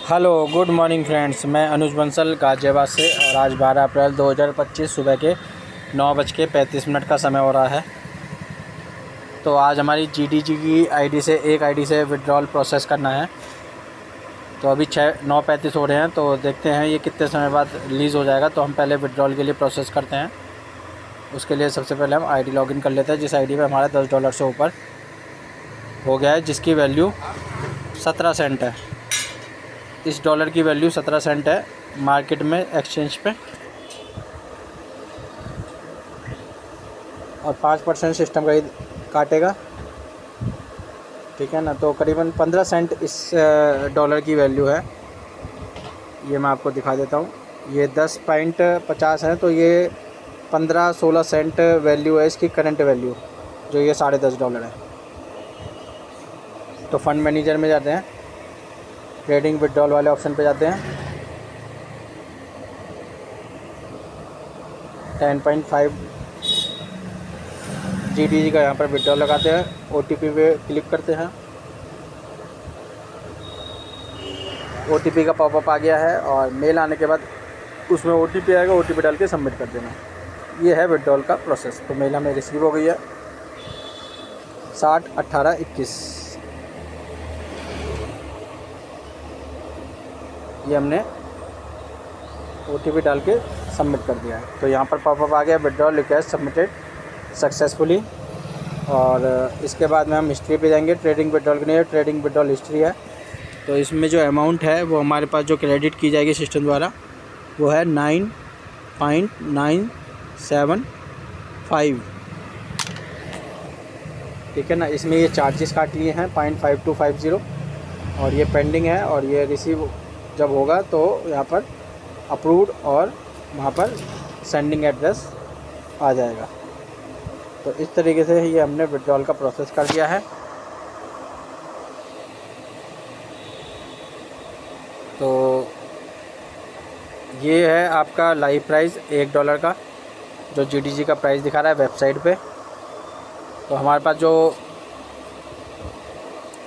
Hello good morning friends, मैं अनुज बंसल गाज़ियाबाद से। और आज 12 अप्रैल 2025 सुबह के 9:35 का समय हो रहा है। तो आज हमारी जीडीजी की आईडी से एक आईडी से विड्रॉल प्रोसेस करना है। तो अभी 9:35 हो रहे हैं, तो देखते हैं ये कितने समय बाद रिलीज़ हो जाएगा। तो हम पहले विड्रॉल के लिए प्रोसेस करते हैं। उसके लिए सबसे पहले हम आईडी लॉगिन कर लेते हैं, जिस आईडी पे हमारा $10 से ऊपर हो गया है, जिसकी वैल्यू 17 सेंट है। इस डॉलर की वैल्यू 17 सेंट है मार्केट में, एक्सचेंज पे। और 5% सिस्टम का ही काटेगा, ठीक है ना। तो करीबन 15 सेंट इस डॉलर की वैल्यू है। ये मैं आपको दिखा देता हूँ। ये 10.50 है, तो ये 15-16 सेंट वैल्यू है इसकी, करंट वैल्यू, जो ये $10.5 है। तो फंड मैनेजर में जाते हैं, ट्रेडिंग विड्रॉल वाले ऑप्शन पे जाते हैं। 10.5 जीडीजी का यहाँ पर विड्रॉल लगाते हैं। ओटीपी पे क्लिक करते हैं। ओटीपी का पॉपअप आ गया है और मेल आने के बाद उसमें ओटीपी आएगा। ओटीपी डाल के सबमिट कर देना। ये है विड्रॉल का प्रोसेस। तो मेल हमें रिसीव हो गई है 60/18/21। ये हमने ओटीपी डाल के सबमिट कर दिया है। तो यहाँ पर पॉपअप आ गया, विड्रॉल रिक्वेस्ट सबमिटेड सक्सेसफुली। और इसके बाद में हम हिस्ट्री पे जाएंगे। ट्रेडिंग विड्रॉल के लिए ट्रेडिंग विड्रॉल हिस्ट्री है। तो इसमें जो अमाउंट है वो हमारे पास जो क्रेडिट की जाएगी सिस्टम द्वारा, वो है 9.975, ठीक है ना। इसमें ये चार्जेस काट लिए हैं 0.5250, और ये पेंडिंग है। और ये रिसीव जब होगा तो यहाँ पर अप्रूव्ड और वहाँ पर सेंडिंग एड्रेस आ जाएगा। तो इस तरीके से ये हमने विड्रॉल का प्रोसेस कर दिया है। तो ये है आपका लाइव प्राइस $1 का, जो जीडीजी का प्राइस दिखा रहा है वेबसाइट पे। तो हमारे पास जो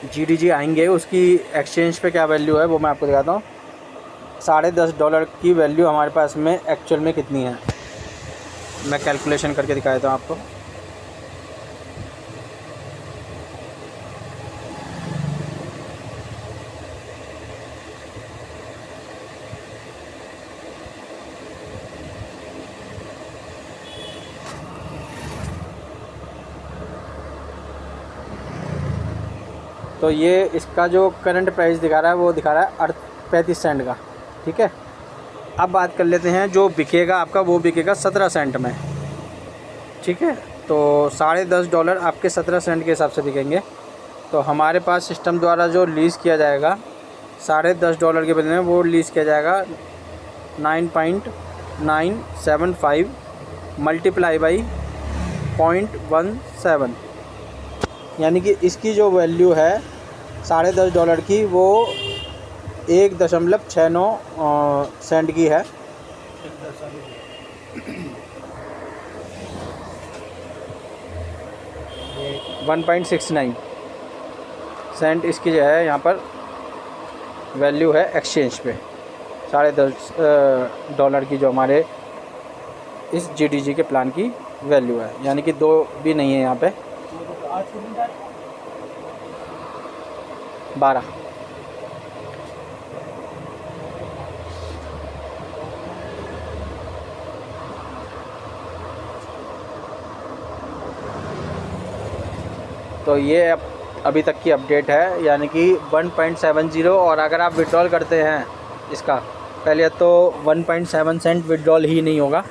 जीडीजी आएंगे उसकी एक्सचेंज पे क्या वैल्यू है वो मैं आपको दिखाता हूँ। $10.5 की वैल्यू हमारे पास में एक्चुअल में कितनी है, मैं कैलकुलेशन करके दिखा देता हूँ आपको। तो ये इसका जो करंट प्राइस दिखा रहा है वो दिखा रहा है 35 सेंट का, ठीक है। अब बात कर लेते हैं जो बिकेगा आपका, वो बिकेगा 17 सेंट में, ठीक है। तो $10.5 आपके 17 सेंट के हिसाब से बिकेंगे। तो हमारे पास सिस्टम द्वारा जो लीज़ किया जाएगा $10.5 के बदले में, वो लीज़ किया जाएगा 9.975 मल्टीप्लाई बाई 0.17, यानी कि इसकी जो वैल्यू है $10.5 की, वो 1.69 सेंट की है। 1.69 सेंट इसकी जो है यहाँ पर वैल्यू है एक्सचेंज पे। $10.5 की जो हमारे इस जीडीजी के प्लान की वैल्यू है, यानी कि 2 भी नहीं है यहाँ पे, 12। तो ये अभी तक की अपडेट है, यानी कि 1.70। और अगर आप विड्रॉल करते हैं इसका, पहले तो 1.7 सेंट विड्रॉल ही नहीं होगा।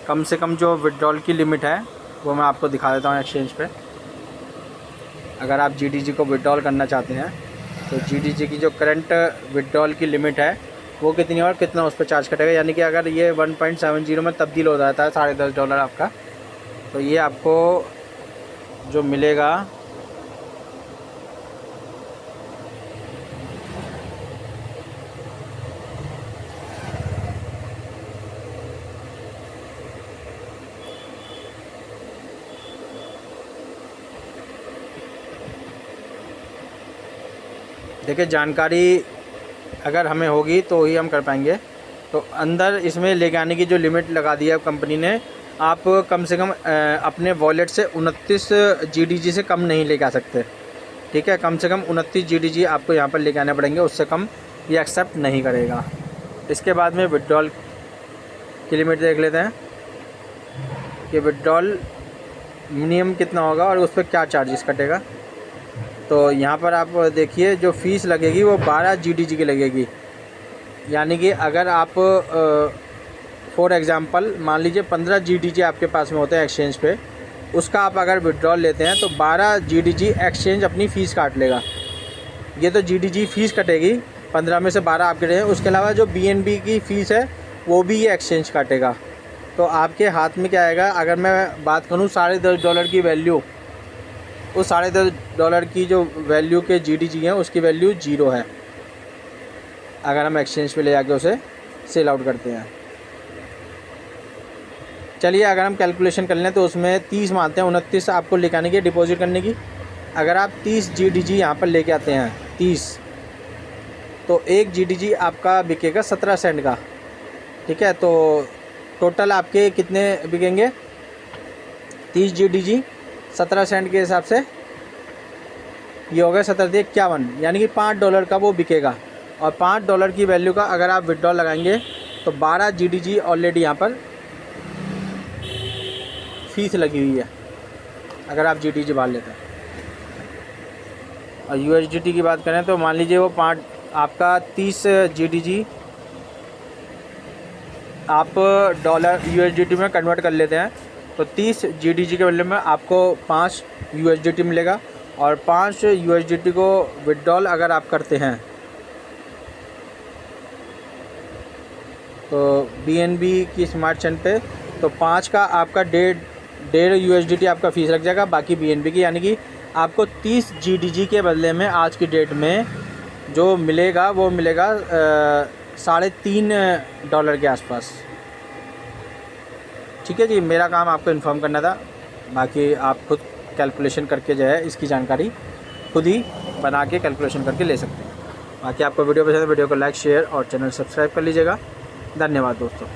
कम से कम जो विड्रॉल की लिमिट है वो मैं आपको दिखा देता हूँ एक्सचेंज पे। अगर आप जीडीजी को विड्रॉल करना चाहते हैं तो जीडीजी की जो करंट विड्रॉल की लिमिट है वो कितनी है और कितना उस पर चार्ज कटेगा, यानी कि अगर ये 1.70 में तब्दील हो जाता है $10.5 आपका, तो ये आपको जो मिलेगा देखिए जानकारी अगर हमें होगी तो ही हम कर पाएंगे। तो अंदर इसमें लेके आने की जो लिमिट लगा दी है कंपनी ने, आप कम से कम अपने वॉलेट से 29 GDG से कम नहीं लेके आ सकते। ठीक है, कम से कम 29 GDG आपको यहाँ पर लेके आने पड़ेंगे, उससे कम ये एक्सेप्ट नहीं करेगा। इसके बाद में विड्रॉल की लिमिट देख लेते हैं कि विड्रॉल मिनिमम कितना होगा और उस पर क्या चार्जेस कटेगा। तो यहाँ पर आप देखिए जो फ़ीस लगेगी वो 12 GDG की लगेगी। यानी कि अगर आप फॉर एग्ज़ाम्पल मान लीजिए 15 GDG आपके पास में होते हैं एक्सचेंज पे, उसका आप अगर विड्रॉल लेते हैं तो 12 GDG एक्सचेंज अपनी फ़ीस काट लेगा। ये तो GDG फ़ीस कटेगी, 15 में से 12 आपके रहें। उसके अलावा जो BNB की फ़ीस है वो भी ये एक्सचेंज काटेगा। तो आपके हाथ में क्या आएगा, अगर मैं बात करूँ $10.5 की वैल्यू, उस $10.5 की जो वैल्यू के GDG हैं उसकी वैल्यू 0 है अगर हम एक्सचेंज पे ले जाके उसे सेल आउट करते हैं। चलिए अगर हम कैलकुलेशन कर लें तो उसमें 30 मानते हैं, 29 आपको लेके आने की डिपॉजिट करने की। अगर आप 30 GDG यहाँ पर लेके आते हैं 30, तो 1 GDG आपका बिकेगा 17 सेंट का। ठीक है, तो टोटल आपके कितने बिकेंगे, 30 GDG 17 सेंट के हिसाब से ये हो गया 17×51, यानी कि $5 का वो बिकेगा। और $5 की वैल्यू का अगर आप विड्रॉल लगाएंगे तो 12 GDG ऑलरेडी यहाँ पर फ़ीस लगी हुई है अगर आप GDG बाहर लेते हैं। और USDT की बात करें तो मान लीजिए वो आपका 30 GDG आप डॉलर USDT में कन्वर्ट कर लेते हैं तो 30 GDG के बदले में आपको 5 USDT मिलेगा। और 5 USDT को विड्रॉल अगर आप करते हैं तो BNB की स्मार्ट चेन पे, तो 5 का आपका 1.5 USDT आपका फ़ीस लग जाएगा, बाकी BNB की। यानी कि आपको 30 GDG के बदले में आज की डेट में जो मिलेगा वो मिलेगा $3.5 के आसपास। ठीक है जी, मेरा काम आपको इन्फॉर्म करना था, बाकी आप खुद कैलकुलेशन करके जो है इसकी जानकारी खुद ही बना के कैलकुलेशन करके ले सकते हैं। बाकी आपको वीडियो पसंद है, वीडियो को लाइक शेयर और चैनल सब्सक्राइब कर लीजिएगा। धन्यवाद दोस्तों।